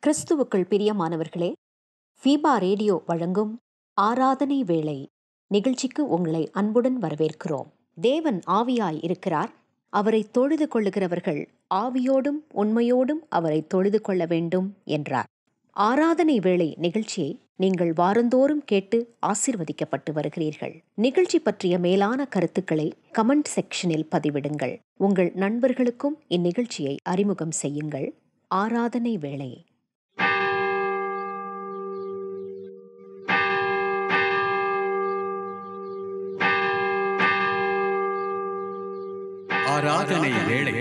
கிறிஸ்துவுக்குள் பிரியமானவர்களே, FIBA radio வழங்கும் ஆராதனை வேளை நிகழ்ச்சிக்கு உங்களை அன்புடன் வரவேற்கிறோம். தேவன் ஆவியாய் இருக்கிறார். அவரை தொழுது கொள்ளுகிறவர்கள் ஆவியோடும் உண்மையோடும் அவரை தொழுது கொள்ள வேண்டும் என்றார். ஆராதனை வேளை நிகழ்ச்சியை நீங்கள் வாரந்தோறும் கேட்டு ஆசீர்வதிக்கப்பட்டு வருகிறீர்கள். நிகழ்ச்சி பற்றிய மேலான கருத்துக்களை கமெண்ட் செக்ஷனில் பதிவிடுங்கள். உங்கள் நண்பர்களுக்கும் இந்நிகழ்ச்சியை அறிமுகம் செய்யுங்கள். ஆராதனை வேளை. ஆராதனை வேளை.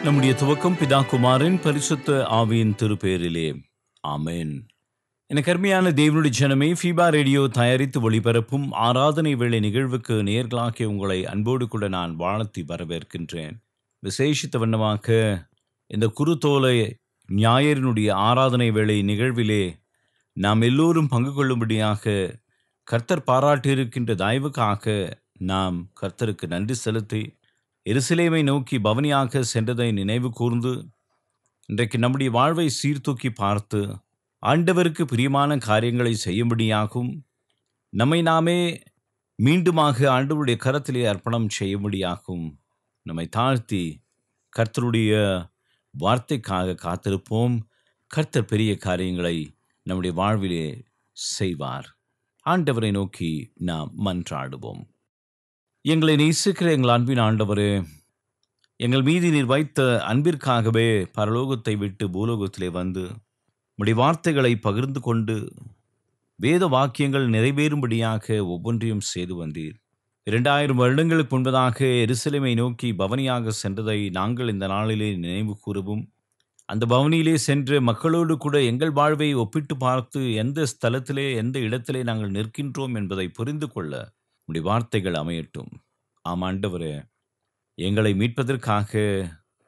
நம்முடைய துவக்கம் பிதா குமாரின் பரிசுத்த ஆவியின் திருப்பெயரிலே. ஆமென். எனக்கு அருமையான தேவனுடைய ஜனமே, ஃபீபா ரேடியோ தயாரித்து ஒளிபரப்பும் ஆராதனை வேளை நிகழ்வுக்கு நேர்களாகிய உங்களை அன்போடு கூட நான் வாழ்த்தி வரவேற்கின்றேன். விசேஷித்த வண்ணமாக இந்த குருத்தோலை ஞாயிறினுடைய ஆராதனை வேளை நிகழ்விலே நாம் எல்லோரும் பங்கு கொள்ளும்படியாக கர்த்தர் பாராட்டியிருக்கின்ற தயவுக்காக நாம் கர்த்தருக்கு நன்றி செலுத்தி எருசலேமை நோக்கி பவனியாக சென்றதை நினைவு கூர்ந்து இன்றைக்கு நம்முடைய வாழ்வை சீர்தூக்கி பார்த்து ஆண்டவருக்கு பிரியமான காரியங்களை செய்யும்படியாகவும் நம்மை நாமே மீண்டுமாக ஆண்டவருடைய கரத்திலே அர்ப்பணம் செய்யும்படியாகவும் நம்மை தாழ்த்தி கர்த்தருடைய வார்த்தைக்காக காத்திருப்போம். கர்த்தர் பெரிய காரியங்களை நம்முடைய வாழ்விலே செய்வார். ஆண்டவரை நோக்கி நாம் மன்றாடுவோம். எங்களை நேசிக்கிற எங்கள் அன்பின் ஆண்டவரே, எங்கள் மீது நீர் வைத்த அன்பிற்காகவே பரலோகத்தை விட்டு பூலோகத்திலே வந்து உம்முடைய வார்த்தைகளை பகிர்ந்து கொண்டு வேத வாக்கியங்கள் நிறைவேறும்படியாக ஒவ்வொன்றையும் செய்து வந்தீர். 2000 வருடங்களுக்கு முன்பதாக எருசலேமை நோக்கி பவனியாக சென்றதை நாங்கள் இந்த நாளிலே நினைவு கூறவும், அந்த பவனியிலே சென்று மக்களோடு கூட எங்கள் வாழ்வை ஒப்பிட்டு பார்த்து எந்த ஸ்தலத்திலே எந்த இடத்திலே நாங்கள் நிற்கின்றோம் என்பதை புரிந்து கொள்ள உம்முடைய வார்த்தைகள் அமையட்டும். ஆம் ஆண்டவரே, எங்களை மீட்பதற்காக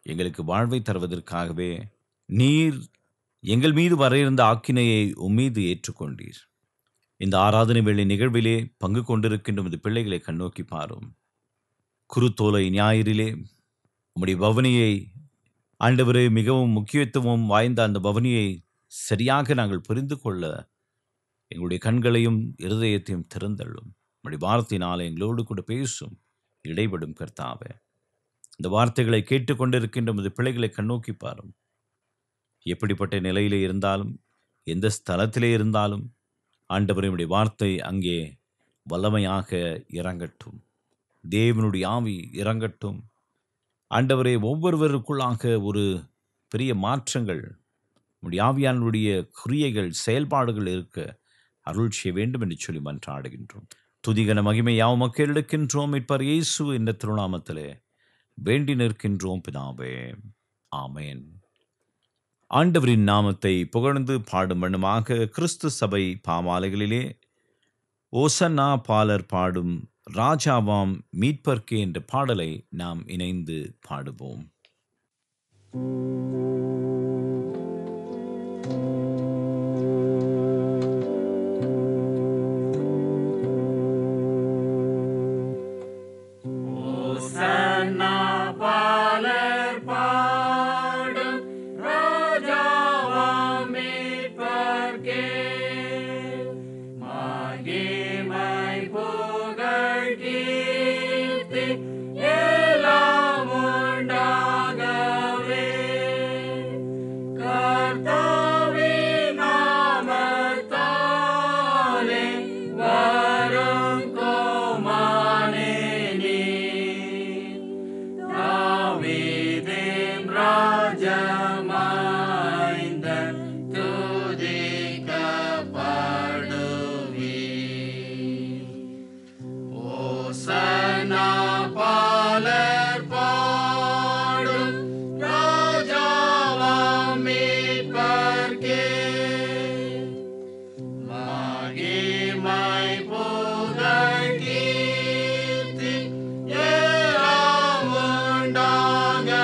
எங்களுக்கு வாழ்வை தருவதற்காகவே நீர் எங்கள் மீது வர இருந்த ஆக்கினையை உம்மீது ஏற்றுக்கொண்டீர். இந்த ஆராதனை வேளை நிகழ்விலே பங்கு கொண்டிருக்கின்ற உமது பிள்ளைகளை கண்ணோக்கி பாரும். குருத்தோலை ஞாயிறிலே உம்முடைய பவனியை ஆண்டவரே, மிகவும் முக்கியத்துவம் வாய்ந்த அந்த பவனியை சரியாக நாங்கள் புரிந்து கொள்ள எங்களுடைய கண்களையும் இருதயத்தையும் திறந்தள்ளும். உம்முடைய வார்த்தையினாலே எங்களோடு கூட பேசும், இடைபடும் கர்த்தாவே. இந்த வார்த்தைகளை கேட்டுக்கொண்டிருக்கின்ற உமது பிள்ளைகளை கண்ணோக்கி பாரும். எப்படிப்பட்ட நிலையிலே இருந்தாலும், எந்த ஸ்தலத்திலே இருந்தாலும் ஆண்டவரே, உம்முடைய வார்த்தை அங்கே வல்லமையாக இறங்கட்டும். தேவனுடைய ஆவி இறங்கட்டும். ஆண்டவரே, ஒவ்வொருவருக்குள்ளாக ஒரு பெரிய மாற்றங்கள், உம்முடைய ஆவியானுடைய கிரியைகள், செயல்பாடுகள் இருக்க அருள் செய்ய வேண்டும் என்று சொல்லி மன்றாடுகின்றோம். துதிகன மகிமை யாவுமக்கு எடுக்கின்றோம். இப்பர் இயேசு என்ற திருநாமத்திலே வேண்டி நிற்கின்றோம் பிதாவே. ஆமேன். ஆண்டவரின் நாமத்தை புகழ்ந்து பாடும் வண்ணமாக கிறிஸ்து சபை பாமாலைகளிலே ஓசன்னா பாலர் பாடும் ராஜாவாம் மீட்பர்க்கே என்ற பாடலை நாம் இணைந்து பாடுவோம். Danga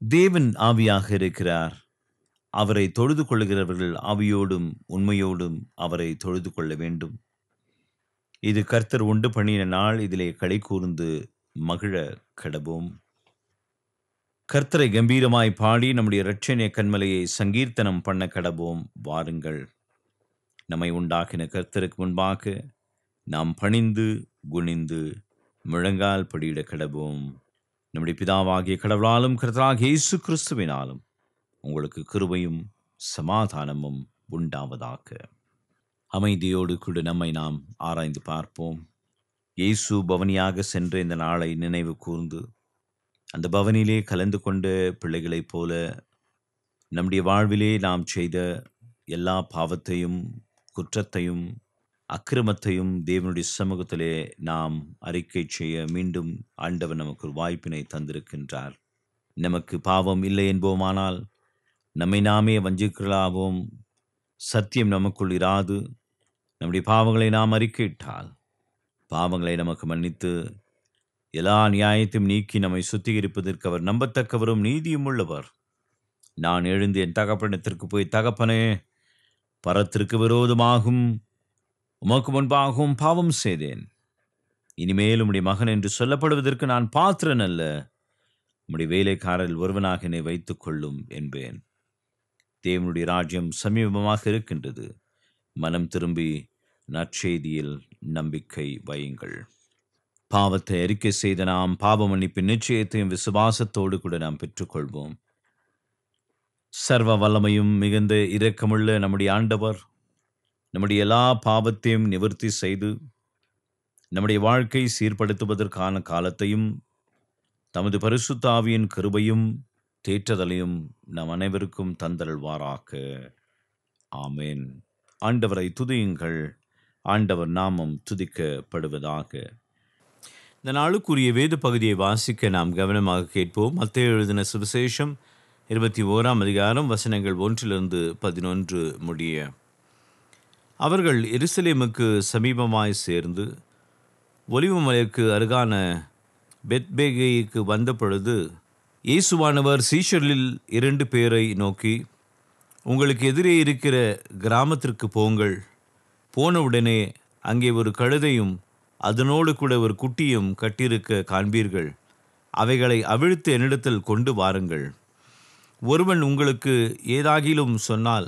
தேவன் ஆவியாக இருக்கிறார். அவரை தொழுது கொள்கிறவர்கள் ஆவியோடும் உண்மையோடும் அவரை தொழுது கொள்ள வேண்டும். இது கர்த்தர் உண்டு பண்ணின நாள், இதிலே களி கூர்ந்து மகிழ கடவோம். கர்த்தரை கம்பீரமாய் பாடி நம்முடைய இரட்சணிய கன்மலையை சங்கீர்த்தனம் பண்ண கடவோம். வாருங்கள், நம்மை உண்டாக்கின கர்த்தருக்கு முன்பாக நாம் பணிந்து குனிந்து முழங்கால் படியிட கடவோம். நம்முடைய பிதாவாகிய கடவுளாலும் கர்த்தராகிய இயேசு கிறிஸ்துவினாலும் உங்களுக்கு கிருபையும் சமாதானமும் உண்டாவதாக. அமைதியோடு கூட நம்மை நாம் ஆராய்ந்து பார்ப்போம். இயேசு பவனியாக சென்ற இந்த நாளை நினைவு கூர்ந்து அந்த பவனிலே கலந்து கொண்ட பிள்ளைகளைப் போல நம்முடைய வாழ்விலே நாம் செய்த எல்லா பாவத்தையும் குற்றத்தையும் அக்கிரமத்தையும் தேவனுடைய சமூகத்திலே நாம் அறிக்கை செய்ய மீண்டும் ஆண்டவர் நமக்கு ஒரு வாய்ப்பினை தந்திருக்கின்றார். நமக்கு பாவம் இல்லை என்போமானால் நம்மை நாமே வஞ்சிக்கலாவோம். சத்தியம் நமக்குள் இராது. நம்முடைய பாவங்களை நாம் அறிக்கையிட்டால் பாவங்களை நமக்கு மன்னித்து எல்லா நியாயத்தையும் நீக்கி நம்மை சுத்திகரிப்பதற்கு அவர் நம்பத்தக்கவரும் நீதியும் உள்ளவர். நான் எழுந்து என் தகப்பனிடத்திற்கு போய், தகப்பனே, பரத்திற்கு விரோதமாகும் உமக்கு முன்பாகவும் பாவம் செய்தேன். இனிமேல் உம்முடைய மகன் என்று சொல்லப்படுவதற்கு நான் பாத்திரன் அல்ல. உம்முடைய வேலைக்காரரில் ஒருவனாக என்னை வைத்துக் கொள்ளும் என்பேன். தேவனுடைய ராஜ்யம் சமீபமாக இருக்கின்றது. மனம் திரும்பி நற்செய்தியில் நம்பிக்கை வையுங்கள். பாவத்தை அறிக்கை செய்த நாம் பாவ மன்னிப்பின் நிச்சயத்தையும் விசுவாசத்தோடு கூட நாம் பெற்றுக்கொள்வோம். சர்வ வல்லமையும் மிகுந்த இரக்கமுள்ள நம்முடைய ஆண்டவர் நம்முடைய எல்லா பாவத்தையும் நிவர்த்தி செய்து நம்முடைய வாழ்க்கை சீர்படுத்துவதற்கான காலத்தையும் தமது பரிசுத்த ஆவியின் கிருபையும் தேற்றதலையும் நம் அனைவருக்கும் தந்தருள்வாராக. ஆமேன். ஆண்டவரை துதியுங்கள். ஆண்டவர் நாமம் துதிக்கப்படுவதாக. இந்த நாளுக்குரிய வேத பகுதியை வாசிக்க நாம் கவனமாக கேட்போம். மத்தேயு எழுதின சுவிசேஷம் 21ஆம் அதிகாரம் வசனங்கள் 1-11 முடிய. அவர்கள் எருசலேமுக்கு சமீபமாய் சேர்ந்து ஒலிவ மலைக்கு அருகான பெத்பேகேயுக்கு வந்த பொழுது இயேசுவானவர் சீஷரில் 2 பேரை நோக்கி, உங்களுக்கு எதிரே இருக்கிற கிராமத்திற்கு போங்கள். போனவுடனே அங்கே ஒரு கழுதையும் அதனோடு கூட ஒரு குட்டியும் கட்டியிருக்க காண்பீர்கள். அவைகளை அவிழ்த்து என்னிடத்தில் கொண்டு வாருங்கள். ஒருவன் உங்களுக்கு ஏதாகிலும் சொன்னால்,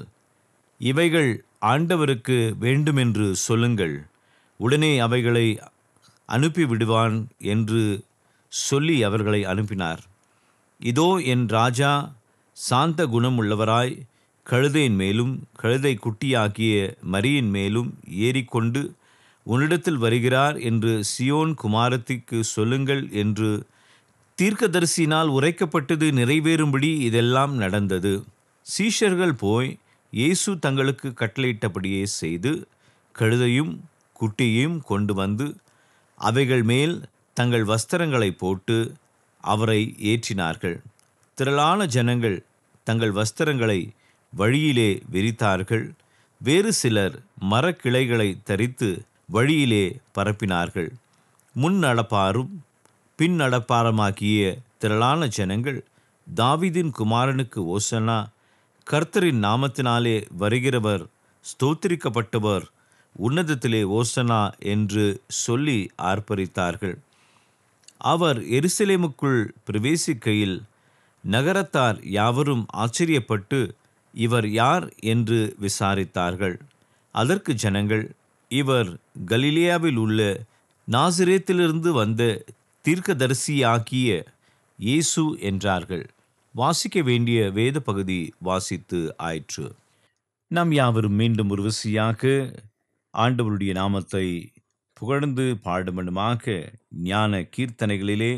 இவைகள் ஆண்டவருக்கு வேண்டுமென்று சொல்லுங்கள், உடனே அவைகளை அனுப்பிவிடுவான் என்று சொல்லி அவர்களை அனுப்பினார். இதோ, என் ராஜா சாந்த குணம் உள்ளவராய் கழுதையின் மேலும் கழுதை குட்டியாகிய மரியின் மேலும் ஏறிக்கொண்டு உன்னிடத்தில் வருகிறார் என்று சியோன் குமாரத்திற்கு சொல்லுங்கள் என்று தீர்க்கதரிசியினால் உரைக்கப்பட்டது நிறைவேறும்படி இதெல்லாம் நடந்தது. சீஷர்கள் போய் இயேசு தங்களுக்கு கட்டளையிட்டபடியே செய்து கழுதையும் குட்டியையும் கொண்டு வந்து அவைகள் மேல் தங்கள் வஸ்திரங்களை போட்டு அவரை ஏற்றினார்கள். திரளான ஜனங்கள் தங்கள் வஸ்திரங்களை வழியிலே விரித்தார்கள். வேறு சிலர் மரக்கிளைகளை தரித்து வழியிலே பரப்பினார்கள். முன் நடப்பாரும் பின் நடப்பாரமாகிய திரளான ஜனங்கள், தாவீதின் குமாரனுக்கு ஓசன்னா, கர்த்தரின் நாமத்தினாலே வருகிறவர் ஸ்தோத்திரிக்கப்பட்டவர், உன்னதத்திலே ஓசன்னா என்று சொல்லி ஆர்ப்பரித்தார்கள். அவர் எருசலேமுக்குள் பிரவேசிக்கையில் நகரத்தார் யாவரும் ஆச்சரியப்பட்டு, இவர் யார் என்று விசாரித்தார்கள். அதற்கு ஜனங்கள், இவர் கலிலேயாவில் உள்ள நாசிரேத்திலிருந்து வந்த தீர்க்கதரிசியாகிய இயேசு என்றார்கள். வாசிக்க வேண்டிய வேத பகுதி வாசித்து ஆயிற்று. நாம் யாவரும் மீண்டும் ஒரு விசையாக ஆண்டவருடைய நாமத்தை புகழ்ந்து பாடுமனுமாக ஞான கீர்த்தனைகளிலே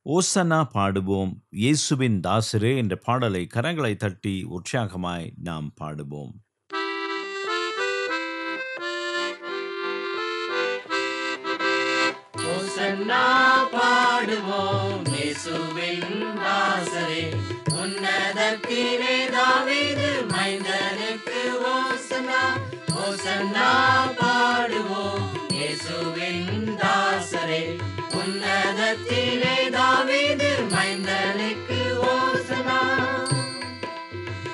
ஓசன்னா பாடுவோம் இயேசுவின் தாசரே என்ற பாடலை கரங்களை தட்டி உற்சாகமாய் நாம் பாடுவோம். ஓசன்னா பாடுவோம் இயேசுவின் தாசரே, உன்னதத்திலே தாவீது மைந்தனுக்கு ஓசன்னா. ஓசன்னா பாடுவோம் இயேசுவின் தாசரே, உன்னதத்திலே தாவீது மைந்தனுக்கு ஓசன்னா.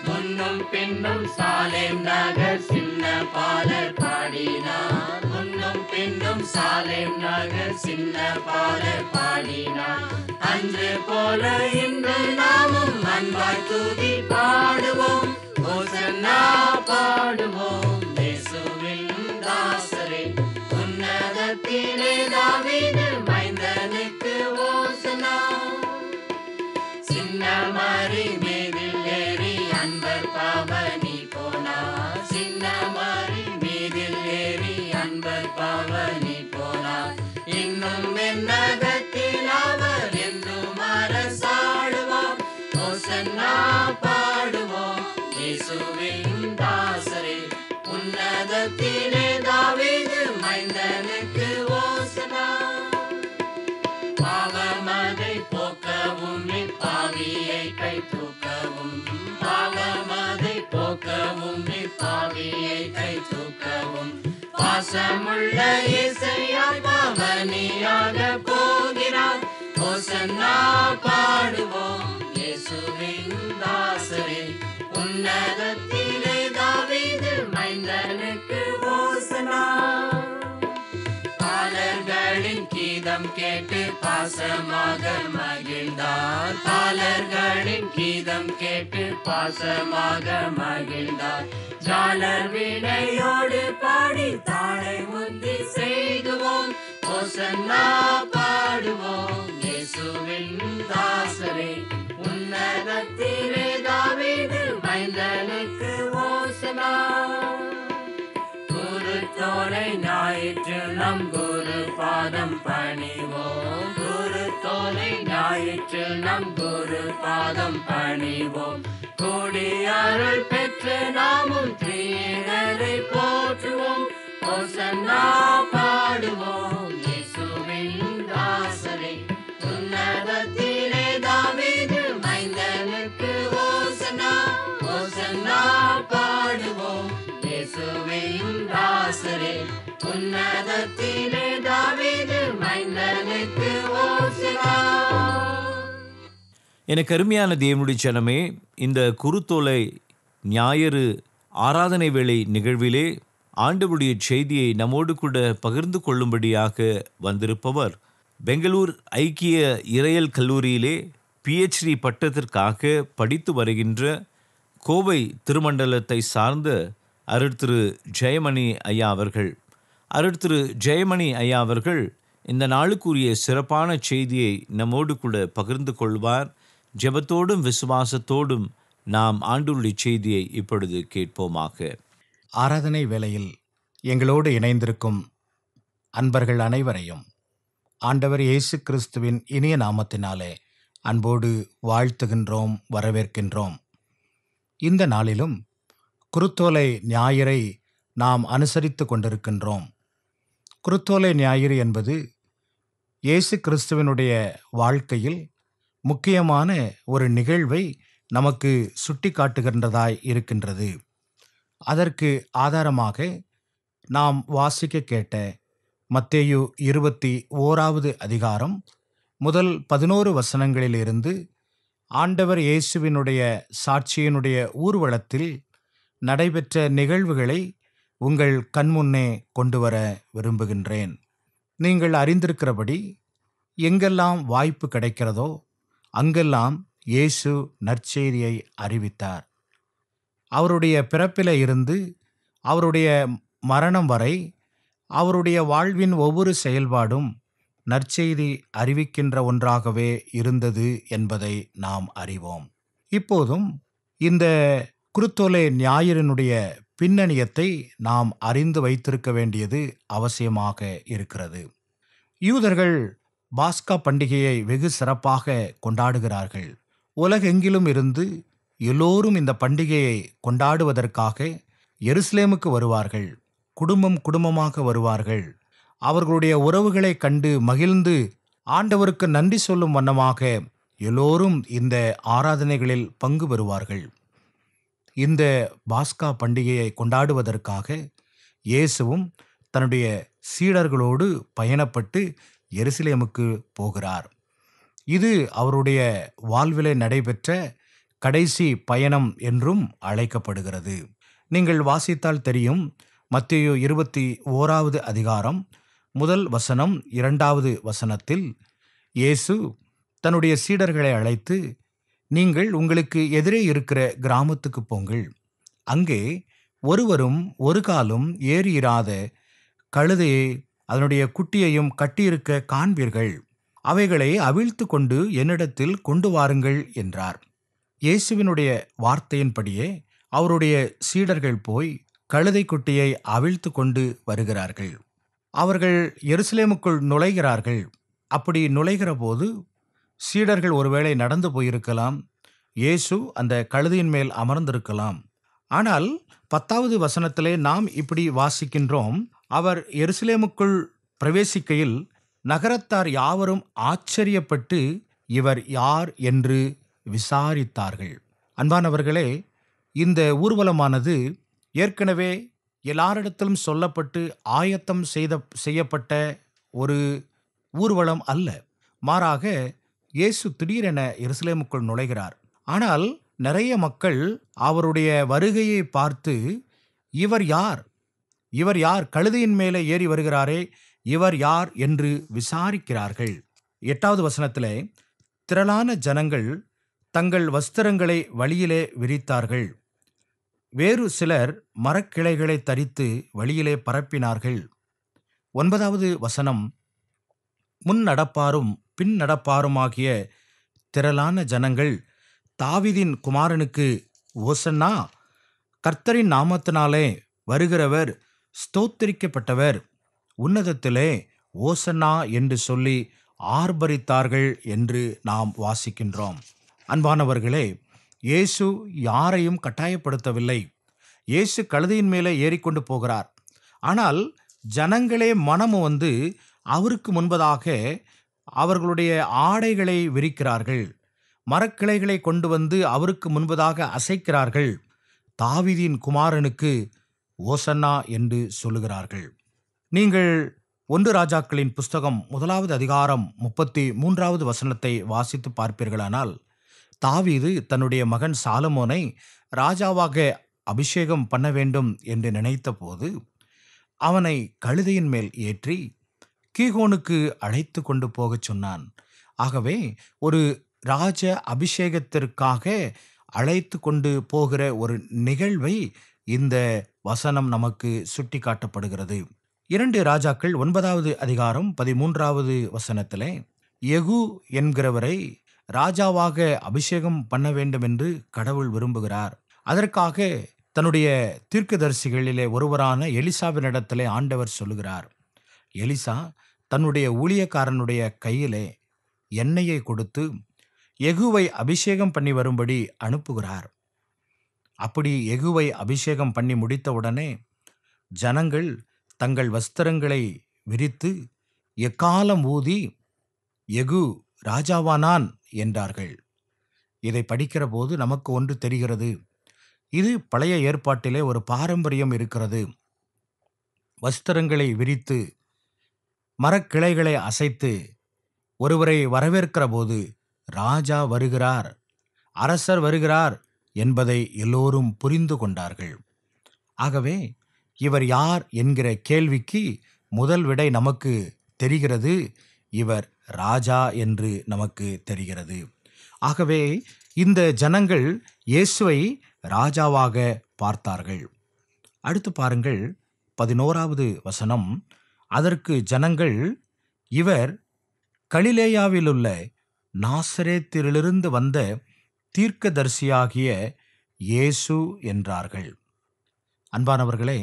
முன்னும் பின்னும் சாலேம் நகர் சின்ன பாலர் பாடினார், முன்னும் பின்னும் சாலேம் நகர் சின்ன பாலர் பாடினார். அன்று போல இன்று நாமும் அன்பாய் துதி பாடுவோம். ஓசன்னா பாடுவோம் இயேசுவின் தாசரே, உன்னதத்திலே தாவீது மைந்தனுக்கு ஓசன்னா. சின்ன மரி மீதில் ஏறி அன்பர் பவனி போனார், சின்ன மரி மீதில் ஏறி அன்பர் பவனி போனார். இன்னும் என்னகத்தில் அவர் என்றும் அரசாடுவார். ஓசன்னா பாடுவோம் இயேசுவின் தாசரே, உன்னதத்திலே தாவீது மைந்தனுக்கு ஓசன்னா. பாவமதை போக்கவும் பாவியை கை தூக்கவும், பாவமதை போக்கவும் பாவியை கை தூக்கவும், பாசமுள்ள இயேசையா பவனியாக போகிறார். ஓசன்னா பாடுவோம் இயேசுவின் தாசரே, உன்னதத்திலே தாவீது மைந்தனுக்கு ஓசன்னா. பாலர்களின் கீதம் கேட்டு பாசமாக மகிழ்ந்தார், பாலர்களின் கீதம் கேட்டு பாசமாக மகிழ்ந்தார். ஜாலர் வினையோடு பாடி தாளை முந்தி செய்துவோம். ஓசன்னா பாடுவோம் இயேசுவின் தாசரே, உன்னதத்திலே தாவீது மைந்தனுக்கு ஓசன்னா. குருத்தோலை ஞாயிற்று நம் குரு பாதம் பணிவோம், குருத்தோலை ஞாயிற்று நம் குரு பாதம் பணிவோம். கூடி அருள் பெற்று நாமும் தீரரை போற்றுவோம். ஓசன்னா பாடுவோம் இயேசுவின் தாசரே, உன்னதத்திலே தாவீது மைந்தனுக்கு ஓசன்னா. ஓசன்னா பாடுவோம் இயேசுவின் தாசரே, உன்னதத்திலே தாவீது மைந்தனுக்கு ஓசன்னா. எனக்கு அருமையான தேவனுடைய ஜனமே, இந்த குருத்தோலை ஞாயிறு ஆராதனை வேளை நிகழ்விலே ஆண்டவருடைய செய்தியை நம்மோடு கூட பகிர்ந்து கொள்ளும்படியாக வந்திருப்பவர் பெங்களூர் ஐக்கிய இறையல் கல்லூரியிலே PhD பட்டத்திற்காக படித்து வருகின்ற கோவை திருமண்டலத்தை சார்ந்த அருட்திரு ஜெயமணி ஐயா அவர்கள். அருட்திரு ஜெயமணி ஐயா அவர்கள் இந்த நாளுக்குரிய சிறப்பான செய்தியை நம்மோடு கூட பகிர்ந்து கொள்வார். ஜெபத்தோடும் விசுவாசத்தோடும் நாம் ஆண்டவருடைய செய்தியை இப்பொழுது கேட்போமாக. ஆராதனை வேளையில் எங்களோடு இணைந்திருக்கும் அன்பர்கள் அனைவரையும் ஆண்டவர் இயேசு கிறிஸ்துவின் இனிய நாமத்தினாலே அன்போடு வாழ்த்துகின்றோம், வரவேற்கின்றோம். இந்த நாளிலும் குருத்தோலை ஞாயிறை நாம் அனுசரித்து கொண்டிருக்கின்றோம். குருத்தோலை ஞாயிறு என்பது இயேசு கிறிஸ்துவினுடைய வாழ்க்கையில் முக்கியமான ஒரு நிகழ்வை நமக்கு சுட்டி காட்டுகின்றதாய் இருக்கின்றது. அதற்கு ஆதாரமாக நாம் வாசிக்க கேட்ட மத்தேயு 21வது அதிகாரம் முதல் 11 வசனங்களிலிருந்து ஆண்டவர் இயேசுவினுடைய சாட்சியினுடைய ஊர்வலத்தில் நடைபெற்ற நிகழ்வுகளை உங்கள் கண்முன்னே கொண்டு வர விரும்புகின்றேன். நீங்கள் அறிந்திருக்கிறபடி எங்கெல்லாம் வாய்ப்பு கிடைக்கிறதோ அங்கெல்லாம் இயேசு நற்செய்தியை அறிவித்தார். அவருடைய பிறப்பில இருந்து அவருடைய மரணம் வரை அவருடைய வாழ்வின் ஒவ்வொரு செயல்பாடும் நற்செய்தி அறிவிக்கின்ற ஒன்றாகவே இருந்தது என்பதை நாம் அறிவோம். இப்போதும் இந்த குருத்தோலை ஞாயிறினுடைய பின்னணியத்தை நாம் அறிந்து வைத்திருக்க வேண்டியது அவசியமாக இருக்கிறது. யூதர்கள் பாஸ்கா பண்டிகையை வெகு சிறப்பாக கொண்டாடுகிறார்கள். உலகெங்கிலும் இருந்து எல்லோரும் இந்த பண்டிகையை கொண்டாடுவதற்காக எருசலேமுக்கு வருவார்கள். குடும்பம் குடும்பமாக வருவார்கள். அவர்களுடைய உறவுகளை கண்டு மகிழ்ந்து ஆண்டவருக்கு நன்றி சொல்லும் வண்ணமாக எல்லோரும் இந்த ஆராதனைகளில் பங்கு பெறுவார்கள். இந்த பாஸ்கா பண்டிகையை கொண்டாடுவதற்காக இயேசுவும் தன்னுடைய சீடர்களோடு பயணப்பட்டு எருசலேமுக்கு போகிறார். இது அவருடைய வாழ்விலே நடைபெற்ற கடைசி பயணம் என்றும் அழைக்கப்படுகிறது. நீங்கள் வாசித்தால் தெரியும், மத்தேயு 21வது அதிகாரம் 1 வசனம் 2வது வசனத்தில் இயேசு தன்னுடைய சீடர்களை அழைத்து, நீங்கள் உங்களுக்கு எதிரே இருக்கிற கிராமத்துக்கு போங்கள். அங்கே ஒருவரும் ஒரு காலும் ஏறியிராத கழுதையை அதனுடைய குட்டியையும் கட்டியிருக்க காண்பீர்கள். அவைகளை அவிழ்த்து கொண்டு என்னிடத்தில் கொண்டு வாருங்கள் என்றார். இயேசுவினுடைய வார்த்தையின்படியே அவருடைய சீடர்கள் போய் கழுதை குட்டியை அவிழ்த்து கொண்டு வருகிறார்கள். அவர்கள் எருசலேமுக்குள் நுழைகிறார்கள். அப்படி நுழைகிற போது சீடர்கள் ஒருவேளை நடந்து போயிருக்கலாம். இயேசு அந்த கழுதையின் மேல் அமர்ந்திருக்கலாம். ஆனால் 10வது வசனத்திலே நாம் இப்படி வாசிக்கின்றோம், அவர் எருசலேமுக்குள் பிரவேசிக்கையில் நகரத்தார் யாவரும் ஆச்சரியப்பட்டு இவர் யார் என்று விசாரித்தார்கள். அன்பானவர்களே, இந்த ஊர்வலமானது ஏற்கனவே எல்லாரிடத்திலும் சொல்லப்பட்டு ஆயத்தம் செய்யப்பட்ட ஒரு ஊர்வலம் அல்ல. மாறாக இயேசு திடீரென எருசலேமுக்குள் நுழைகிறார். ஆனால் நிறைய மக்கள் அவருடைய வருகையை பார்த்து, இவர் யார், இவர் யார், கழுதையின் மேலே ஏறி வருகிறாரே, இவர் யார் என்று விசாரிக்கிறார்கள். 8வது வசனத்திலே, திரளான ஜனங்கள் தங்கள் வஸ்திரங்களை வழியிலே விரித்தார்கள். வேறு சிலர் மரக்கிளைகளை தரித்து வழியிலே பரப்பினார்கள். 9வது வசனம், முன் நடப்பாரும் பின் நடப்பாருமாகிய திரளான ஜனங்கள் தாவீதின் குமாரனுக்கு ஓசன்னா, கர்த்தரின் நாமத்தினாலே வருகிறவர் ஸ்தோத்திரிக்கப்பட்டவர், உன்னதத்திலே ஓசன்னா என்று சொல்லி ஆர்ப்பரித்தார்கள் என்று நாம் வாசிக்கின்றோம். அன்பானவர்களே, இயேசு யாரையும் கட்டாயப்படுத்தவில்லை. இயேசு கழுதையின் மேலே ஏறிக்கொண்டு போகிறார். ஆனால் ஜனங்களே மனமு வந்து அவருக்கு முன்பதாக அவர்களுடைய ஆடைகளை விரிக்கிறார்கள். மரக்கிளைகளை கொண்டு வந்து அவருக்கு முன்பதாக அசைக்கிறார்கள். தாவீதின் குமாரனுக்கு ஓசன்னா என்று சொல்லுகிறார்கள். நீங்கள் 1 ராஜாக்களின் புஸ்தகம் 1வது அதிகாரம் 33வது வசனத்தை வாசித்து பார்ப்பீர்களானால், தாவீது தன்னுடைய மகன் சாலமோனை ராஜாவாக அபிஷேகம் பண்ண வேண்டும் என்று நினைத்த போது அவனை கழுதையின் மேல் ஏற்றி கீகோனுக்கு அழைத்து கொண்டு போகச் சொன்னான். ஆகவே ஒரு ராஜ அபிஷேகத்திற்காக அழைத்து கொண்டு போகிற ஒரு நிகழ்வை இந்த வசனம் நமக்கு சுட்டி காட்டப்படுகிறது. 2 ராஜாக்கள் 9வது அதிகாரம் 13வது வசனத்திலே, யெகூ என்கிறவரை ராஜாவாக அபிஷேகம் பண்ண வேண்டும் என்று கடவுள் விரும்புகிறார். அதற்காக தன்னுடைய தீர்க்கதரிசிகளிலே ஒருவரான எலிசாவினிடத்திலே ஆண்டவர் சொல்லுகிறார். எலிசா தன்னுடைய ஊழியக்காரனுடைய கையிலே எண்ணெயை கொடுத்து யெகூவை அபிஷேகம் பண்ணி வரும்படி அனுப்புகிறார். அப்படி யெகூவை அபிஷேகம் பண்ணி முடித்தவுடனே ஜனங்கள் தங்கள் வஸ்திரங்களை விரித்து எக்காலம் ஊதி யெகூ ராஜாவானான் என்றார்கள். இதை படிக்கிற போது நமக்கு ஒன்று தெரிகிறது. இது பழைய ஏற்பாட்டிலே ஒரு பாரம்பரியம் இருக்கிறது. வஸ்திரங்களை விரித்து மரக்கிளைகளை அசைத்து ஒருவரை வரவேற்கிற போது ராஜா வருகிறார், அரசர் வருகிறார் என்பதை எல்லோரும் புரிந்து கொண்டார்கள். ஆகவே இவர் யார் என்கிற கேள்விக்கு முதல் விடை நமக்கு தெரிகிறது. இவர் ராஜா என்று நமக்கு தெரிகிறது. ஆகவே இந்த ஜனங்கள் இயேசுவை ராஜாவாக பார்த்தார்கள். அடுத்து பாருங்கள் 11வது வசனம். அதற்கு ஜனங்கள், இவர் கலிலேயாவிலுள்ள நாசரேத்திலிருந்து வந்த தீர்க்கதரிசியாகிய இயேசு என்றார்கள். அன்பானவர்களே,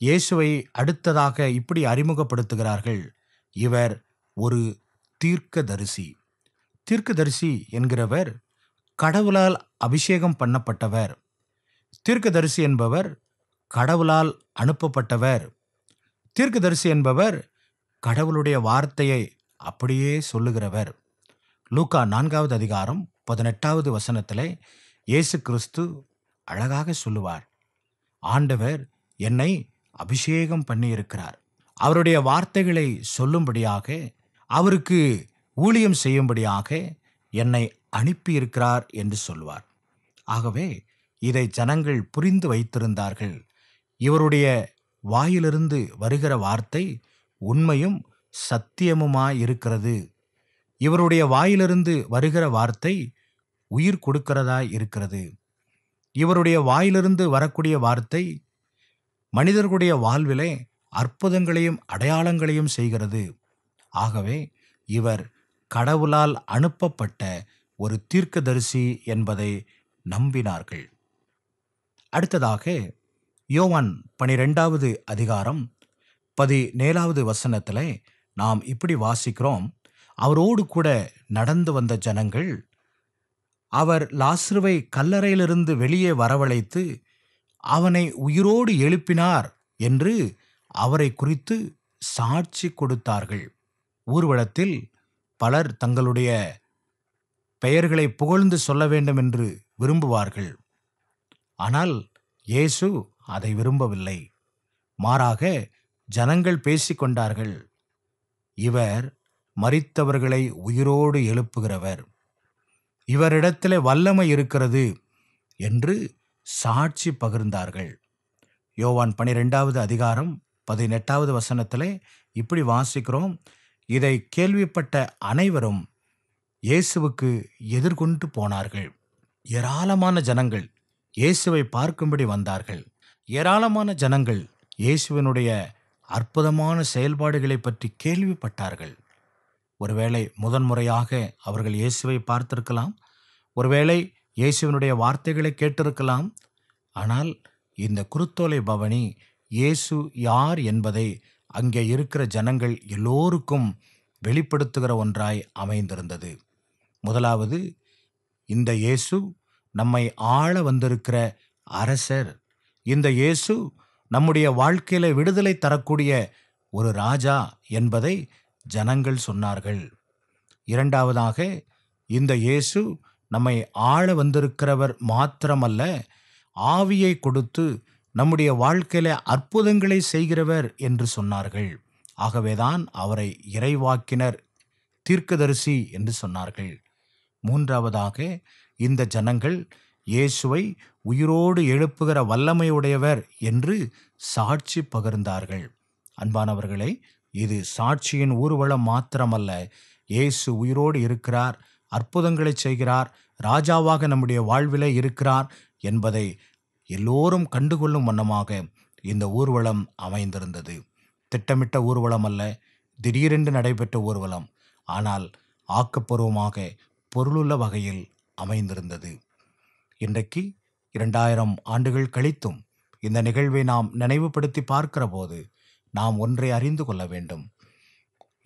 இயேசுவை அடுத்ததாக இப்படி அறிமுகப்படுத்துகிறார்கள். இவர் ஒரு தீர்க்கதரிசி. தீர்க்கதரிசி என்கிறவர் கடவுளால் அபிஷேகம் பண்ணப்பட்டவர். தீர்க்கதரிசி என்பவர் கடவுளால் அனுப்பப்பட்டவர். தீர்க்கதரிசி என்பவர் கடவுளுடைய வார்த்தையை அப்படியே சொல்லுகிறவர். லூக்கா 4வது அதிகாரம் 18வது வசனத்திலே இயேசு கிறிஸ்து அழகாக சொல்லுவார், ஆண்டவர் என்னை அபிஷேகம் பண்ணியிருக்கிறார். அவருடைய வார்த்தைகளை சொல்லும்படியாக, அவருக்கு ஊழியம் செய்யும்படியாக என்னை அனுப்பியிருக்கிறார் என்று சொல்வார். ஆகவே இதை ஜனங்கள் புரிந்து வைத்திருந்தார்கள். இவருடைய வாயிலிருந்து வருகிற வார்த்தை உண்மையும் சத்தியமுமாயிருக்கிறது. இவருடைய வாயிலிருந்து வருகிற வார்த்தை உயிர் கொடுக்கிறதாய் இருக்கிறது. இவருடைய வாயிலிருந்து வரக்கூடிய வார்த்தை மனிதர்களுடைய வாழ்விலே அற்புதங்களையும் அடையாளங்களையும் செய்கிறது. ஆகவே இவர் கடவுளால் அனுப்பப்பட்ட ஒரு தீர்க்கதரிசி என்பதை நம்பினார்கள். அடுத்ததாக யோவான் 12வது அதிகாரம் 17வது வசனத்திலே நாம் இப்படி வாசிக்கிறோம், அவரோடு கூட நடந்து வந்த ஜனங்கள் அவர் லாசருவை கல்லறையிலிருந்து வெளியே வரவழைத்து அவனை உயிரோடு எழுப்பினார் என்று அவரை குறித்து சாட்சி கொடுத்தார்கள். ஊர்வலத்தில் பலர் தங்களுடைய பெயர்களை புகழ்ந்து சொல்ல வேண்டும் என்று விரும்புவார்கள். ஆனால் இயேசு அதை விரும்பவில்லை. மாறாக ஜனங்கள் பேசிக்கொண்டார்கள், இவர் மரித்தவர்களை உயிரோடு எழுப்புகிறவர், இவரிடத்திலே வல்லமை இருக்கிறது என்று சாட்சி பகிர்ந்தார்கள். யோவான் 12வது அதிகாரம் 18வது வசனத்திலே இப்படி வாசிக்கிறோம், இதை கேள்விப்பட்ட அனைவரும் இயேசுவுக்கு எதிர்கொண்டு போனார்கள். ஏராளமான ஜனங்கள் இயேசுவை பார்க்கும்படி வந்தார்கள். ஏராளமான ஜனங்கள் இயேசுவினுடைய அற்புதமான செயல்பாடுகளை பற்றி கேள்விப்பட்டார்கள். ஒருவேளை முதன்முறையாக அவர்கள் இயேசுவை பார்த்திருக்கலாம், ஒருவேளை இயேசுவினுடைய வார்த்தைகளை கேட்டிருக்கலாம். ஆனால் இந்த குருத்தோலை பவனி இயேசு யார் என்பதை அங்கே இருக்கிற ஜனங்கள் எல்லோருக்கும் வெளிப்படுத்துகிற ஒன்றாய் அமைந்திருந்தது. முதலாவது, இந்த இயேசு நம்மை ஆள வந்திருக்கிற அரசர். இந்த இயேசு நம்முடைய வாழ்க்கையில விடுதலை தரக்கூடிய ஒரு ராஜா என்பதை ஜனங்கள் சொன்னார்கள். இரண்டாவதாக, இந்த இயேசு நம்மை ஆள வந்திருக்கிறவர் மாத்திரமல்ல, ஆவியை கொடுத்து நம்முடைய வாழ்க்கையில அற்புதங்களை செய்கிறவர் என்று சொன்னார்கள். ஆகவேதான் அவரை இறைவாக்கினர், தீர்க்கதரிசி என்று சொன்னார்கள். மூன்றாவதாக, இந்த ஜனங்கள் இயேசுவை உயிரோடு எழுப்புகிற வல்லமையுடையவர் என்று சாட்சி பகிர்ந்தார்கள். அன்பானவர்களே, இது சாட்சியின் ஊர்வலம் மாத்திரமல்ல, இயேசு உயிரோடு இருக்கிறார், அற்புதங்களை செய்கிறார், ராஜாவாக நம்முடைய வாழ்விலே இருக்கிறார் என்பதை எல்லோரும் கண்டுகொள்ளும் வண்ணமாக இந்த ஊர்வலம் அமைந்திருந்தது. திட்டமிட்ட ஊர்வலம் அல்ல, திடீரென்று நடைபெற்ற ஊர்வலம். ஆனால் ஆக்கப்பூர்வமாக பொருளுள்ள வகையில் அமைந்திருந்தது. இன்றைக்கு 2000 ஆண்டுகள் கழித்தும் இந்த நிகழ்வை நாம் நினைவுபடுத்தி பார்க்கிற போது நாம் ஒன்றை அறிந்து கொள்ள வேண்டும்.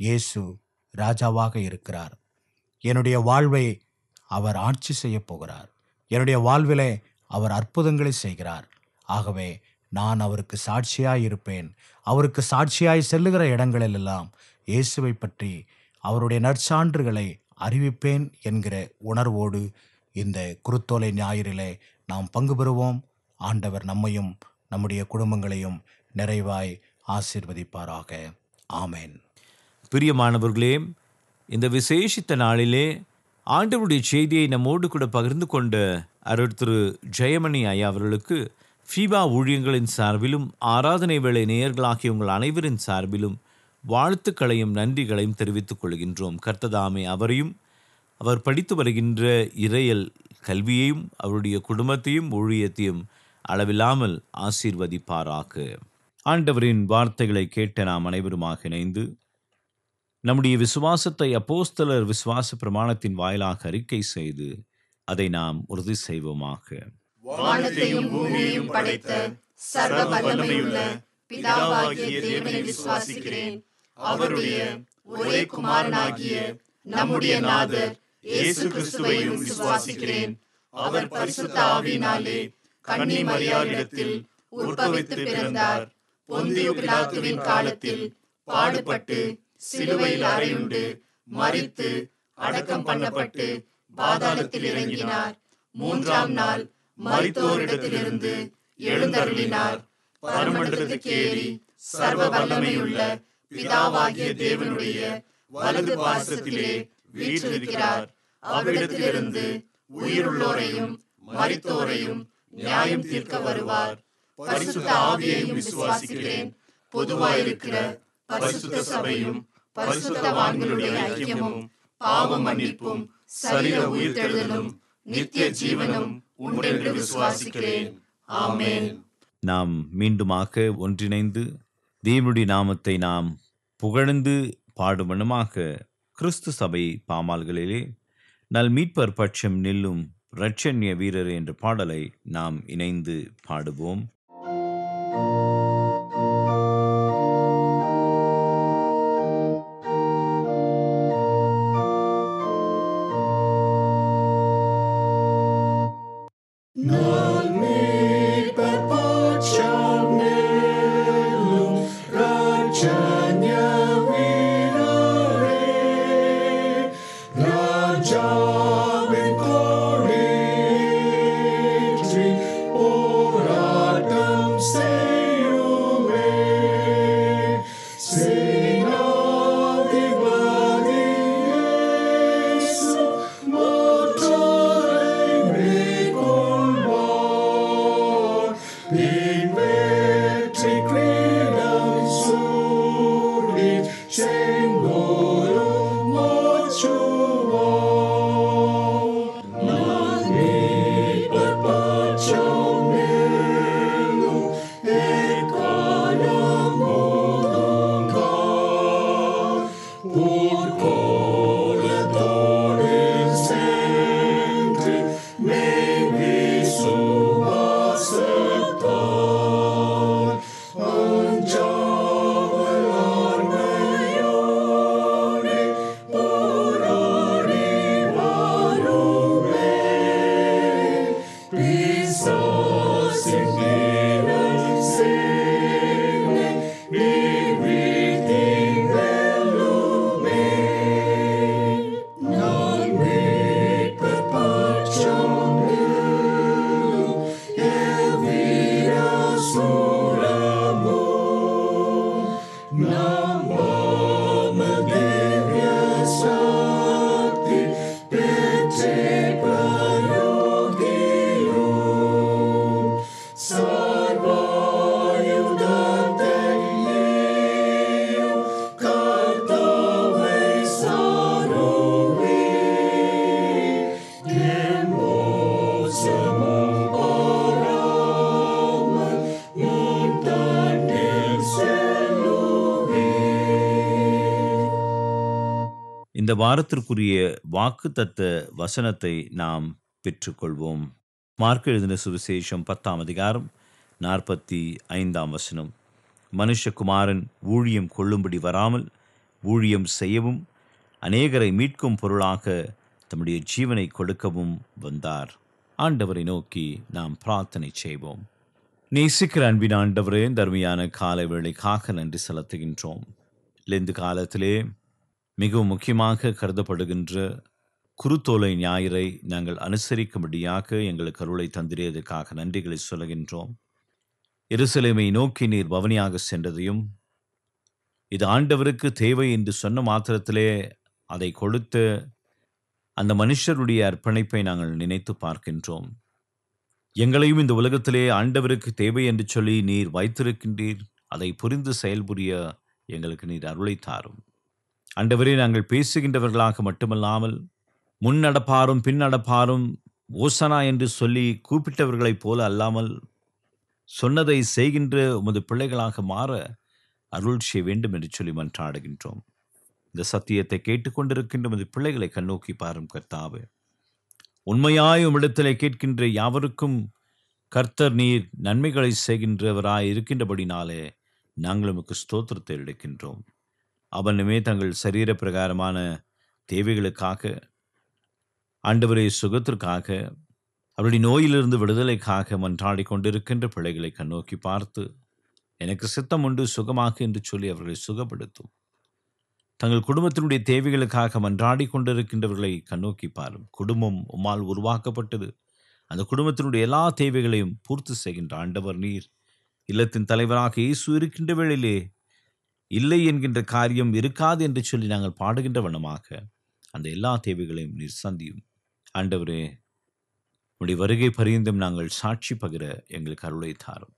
இயேசு ராஜாவாக இருக்கிறார். என்னுடைய வாழ்வை அவர் ஆட்சி செய்ய போகிறார். என்னுடைய வாழ்விலே அவர் அற்புதங்களை செய்கிறார். ஆகவே நான் அவருக்கு சாட்சியாய் இருப்பேன். அவருக்கு சாட்சியாய் செல்லுகிற இடங்களிலெல்லாம் இயேசுவை பற்றி, அவருடைய நற்சான்றுகளை அறிவிப்பேன் என்கிற உணர்வோடு இந்த குருத்தோலை ஞாயிறிலே நாம் பங்கு பெறுவோம். ஆண்டவர் நம்மையும் நம்முடைய குடும்பங்களையும் நிறைவாய் ஆசீர்வதிப்பாராக. ஆமேன். பிரியமானவர்களே, இந்த விசேஷித்த நாளிலே ஆண்டவருடைய செய்தியை நம்மோடு கூட பகிர்ந்து கொண்ட அருட்திரு ஜெயமணி ஐயா அவர்களுக்கு ஃபீபா ஊழியங்களின் சார்பிலும் ஆராதனை வேளை நேயர்களாகிய உங்கள் அனைவரின் சார்பிலும் வாழ்த்துக்களையும் நன்றிகளையும் தெரிவித்துக் கொள்கின்றோம். கர்த்ததாமே அவரையும் அவர் படித்து வருகின்ற இறையல் கல்வியையும் அவருடைய குடும்பத்தையும் ஊழியத்தையும் அளவில்லாமல் ஆசீர்வதிப்பாராக. ஆண்டவரின் வார்த்தைகளை கேட்ட நாம் அனைவருமாக இணைந்து நம்முடைய விசுவாசத்தை அப்போஸ்தலர் விசுவாச பிரமாணத்தின் வாயிலாக அறிக்கை செய்து அதை நாம் உறுதி செய்வோமாக. வானத்தையும் பூமியையும் படைத்த சர்வ வல்லமையுள்ள பிதாவாகிய தேவனை விசுவாசிக்கிறேன். அவருடைய ஒரே குமாரனாகிய நம்முடைய நாதர் இயேசு கிறிஸ்துவையும் விசுவாசிக்கிறேன். அவர் பரிசுத்த ஆவியினாலே கன்னி மரியாளிடத்தில் உற்பவித்து பிறந்தார். பொந்தியு பிலாத்துவின் காலத்தில் பாடுபட்டு சிலுவையில் அறையுண்டு மரித்து அடக்கம் பண்ணப்பட்டு பாதாளத்தில் இறங்கினார். மூன்றாம் நாள் மரித்தோரிடத்திலிருந்து எழுந்தருளினார். பரமண்டலத்துக்கு ஏறி சர்வ வல்லமையுள்ள பிதாவாகிய தேவனுடைய வலது பாசத்திலே வீற்றிருக்கிறார். அவ்விடத்திலிருந்து உயிருள்ளோரையும் மரித்தோரையும் நியாயம் தீர்க்க வருவார். பரிசுத்த ஆவியையும் விசுவாசிக்கிறேன். பொதுவாயிருக்கிற பரிசுத்த சபையும் பரிசுத்தவான்களுடைய ஐக்கியமும் பாவ மன்னிப்பும் சரீர உயிர்த்தெழுதலும் நித்திய ஜீவனும் உண்டென்று விசுவாசிக்கிறேன். ஆமென். நாம் மீண்டுமாக ஒன்றிணைந்து தேவனுடைய நாமத்தை நாம் புகழ்ந்து பாடுமனுமாக கிறிஸ்து சபை பாமால்களிலே நல் மீட்பர் பட்சம் நில்லும் இரட்சண்ய வீரர் என்ற பாடலை நாம் இணைந்து பாடுவோம். இந்த வாரத்திற்குரிய வாக்குத்தத்த வசனத்தை நாம் பெற்றுக்கொள்வோம். மார்க் எழுதின சுவிசேஷம் 10ஆம் அதிகாரம் 45ஆம் வசனம். மனுஷகுமாரன் ஊழியம் கொள்ளும்படி வராமல் ஊழியம் செய்யவும் அநேகரை மீட்கும் பொருளாக தம்முடைய ஜீவனை கொடுக்கவும் வந்தார். ஆண்டவரை நோக்கி நாம் பிரார்த்தனை செய்வோம். நேசிக்கிற அன்பின் ஆண்டவரே, தர்மியான காலை வேளைக்காக நன்றி செலுத்துகின்றோம். லெந்து காலத்திலே மிகவும் முக்கியமாக கருதப்படுகின்ற குருத்தோலை ஞாயிறை நாங்கள் அனுசரிக்கும்படியாக எங்களுக்கு அருளை தந்திரியதற்காக நன்றிகளை சொல்லுகின்றோம். எருசலேமை நோக்கி நீர் பவனியாக சென்றதையும், இது ஆண்டவருக்கு தேவை என்று சொன்ன மாத்திரத்திலே அதை கொடுத்த அந்த மனுஷருடைய அர்ப்பணிப்பை நாங்கள் நினைத்து பார்க்கின்றோம். எங்களையும் இந்த உலகத்திலே ஆண்டவருக்கு தேவை என்று சொல்லி நீர் வைத்திருக்கின்றீர். அதை புரிந்து செயல்புரிய எங்களுக்கு நீர் அருளை தாரும். ஆண்டவரே, நாங்கள் பேசுகின்றவர்களாக மட்டுமல்லாமல் முன்னடப்பாரும் பின்னடப்பாரும் ஓசனா என்று சொல்லி கூப்பிட்டவர்களைப் போல அல்லாமல் சொன்னதை செய்கின்ற உமது பிள்ளைகளாக மாற அருள் செய்ய வேண்டும் என்று சொல்லி மன்றாடுகின்றோம். இந்த சத்தியத்தை கேட்டுக்கொண்டிருக்கின்ற உமது பிள்ளைகளை கண்ணோக்கி பாரும் கர்த்தாவே. உண்மையாய் உம்மிடத்திலே கேட்கின்ற யாவருக்கும் கர்த்தர் நீர் நன்மைகளை செய்கின்றவராய் இருக்கின்றபடினாலே நாங்கள் உமக்கு ஸ்தோத்திரத்தை எடுக்கின்றோம். அவனுமே தங்கள் சரீர பிரகாரமான தேவைகளுக்காக, ஆண்டவரே சுகத்திற்காக, அவருடைய நோயிலிருந்து விடுதலைக்காக மன்றாடி கொண்டிருக்கின்ற பிள்ளைகளை கண்ணோக்கி பார்த்து, எனக்கு சித்தம் உண்டு சுகமாக என்று சொல்லி அவர்களை சுகப்படுத்தும். தங்கள் குடும்பத்தினுடைய தேவைகளுக்காக மன்றாடி கொண்டிருக்கின்றவர்களை கண்ணோக்கி பாரும். குடும்பம் உம்மால் உருவாக்கப்பட்டது. அந்த குடும்பத்தினுடைய எல்லா தேவைகளையும் பூர்த்தி செய்கின்ற ஆண்டவர் நீர். இல்லத்தின் தலைவராக இயேசு இருக்கின்ற வேளையிலே இல்லை என்கின்ற காரியம் இருக்காது என்று சொல்லி நாங்கள் பாடுகின்ற வண்ணமாக அந்த எல்லா தேவைகளையும் நீர் சந்தியும். ஆண்டவரே, உடைய வருகை பரியந்தம் நாங்கள் சாட்சி பகிர எங்களுக்கு அருளை தாரும்.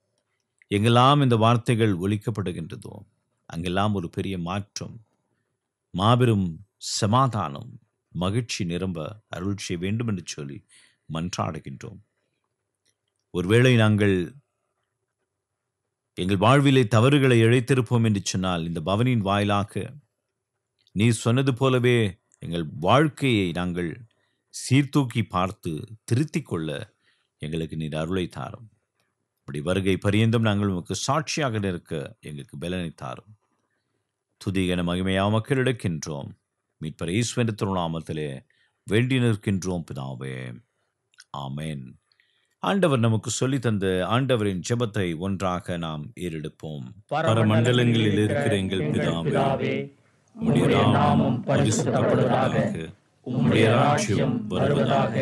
எங்கெல்லாம் இந்த வார்த்தைகள் ஒலிக்கப்படுகின்றதோ அங்கெல்லாம் ஒரு பெரிய மாற்றம், மாபெரும் சமாதானம், மகிழ்ச்சி நிரம்ப அருள் செய்ய வேண்டும் என்று சொல்லி மன்றாடுகின்றோம். ஒருவேளை நாங்கள் எங்கள் வாழ்விலே தவறுகளை இழைத்திருப்போம் என்று சொன்னால், இந்த பவனின் வாயிலாக நீ சொன்னது போலவே எங்கள் வாழ்க்கையை நாங்கள் சீர்தூக்கி பார்த்து திருத்திக் கொள்ள எங்களுக்கு நீர் அருளை தாரும். அப்படி வருகை பரியந்தம் நாங்கள் உமக்கு சாட்சியாக நிற்க எங்களுக்கு பலனை தாரும். துதிகன மகிமையா மக்கள் எடுக்கின்றோம். மீட்பர் இயேசுவின் திருநாமத்திலே வேண்டி நிற்கின்றோம் பிதாவே, ஆமென். ஆண்டவர் நமக்கு சொல்லி தந்த ஆண்டவரின் ஜெபத்தை ஒன்றாக நாம் ஏறெடுப்போம். பரமண்டலங்களில் இருக்கிற எங்கள் பிதாவே, உம்முடைய நாமம் பரிசுத்தப்படுவதாக, உம்முடைய ராஜ்யம் வருவதாக,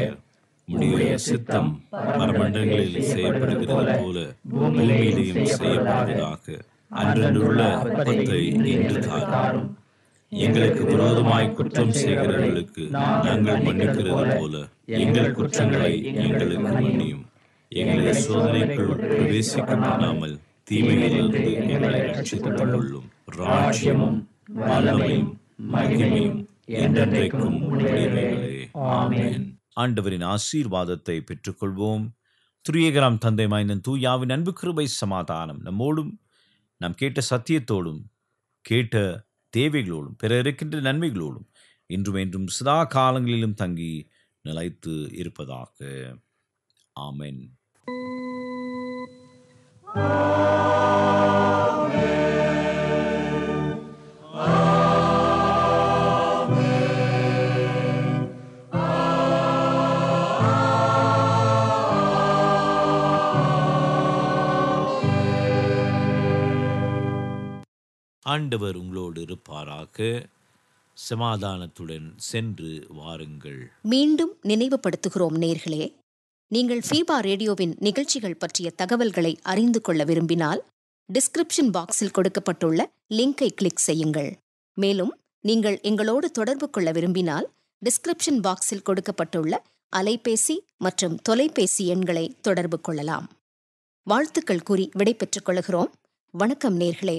உம்முடைய சித்தம் பரமண்டலங்களில் செய்யப்படுகிறது போல பூமியிலேயும் செய்யப்படுவதாக. அன்றன்றுள்ள அப்பத்தை இன்று தாரும். எங்களுக்கு விரோதமாய் குற்றம் செய்கிறவர்களுக்கு நாங்கள் மன்னிக்கிறது போல எங்கள் குற்றங்களை எங்களுக்கு மன்னியும். எங்களை சோதனைக்குள் பிரவேசிக்க பண்ணாமல் தீமையிலிருந்து எங்களை ரட்சித்துக் கொள்ளும். ராஜ்யமும் வல்லமையும் மகிமையும் என்றென்றைக்கும் உம்முடையவைகளே. ஆமென். ஆண்டவரின் ஆசீர்வாதத்தை பெற்றுக்கொள்வோம். திரியேகராம் தந்தை மைந்தன் தூயாவின் அன்பு கிருபை சமாதானம் நம்மோடும், நாம் கேட்ட சத்தியத்தோடும், கேட்ட தேவைகளோடும், பிற இருக்கின்ற நன்மைகளோடும் இன்றும் என்றும் சதா காலங்களிலும் தங்கி நிலைத்து இருப்பதாக. ஆமென். ஆண்டவர் உங்களோடு இருப்பாராக. சமாதானத்துடன் சென்று வாருங்கள். மீண்டும் நினைவுபடுத்துகிறோம் நேர்களே, நீங்கள் ஃபீபா ரேடியோவின் நிகழ்ச்சிகள் பற்றிய தகவல்களை அறிந்து கொள்ள விரும்பினால் டிஸ்கிரிப்ஷன் பாக்ஸில் கொடுக்கப்பட்டுள்ள லிங்கை கிளிக் செய்யுங்கள். மேலும் நீங்கள் எங்களோடு தொடர்பு கொள்ள விரும்பினால் டிஸ்கிரிப்ஷன் பாக்ஸில் கொடுக்கப்பட்டுள்ள அலைபேசி மற்றும் தொலைபேசி எண்களை தொடர்பு கொள்ளலாம். வாழ்த்துக்கள் கூறி விடை பெற்றுக் கொள்கிறோம். வணக்கம் நேர்களே.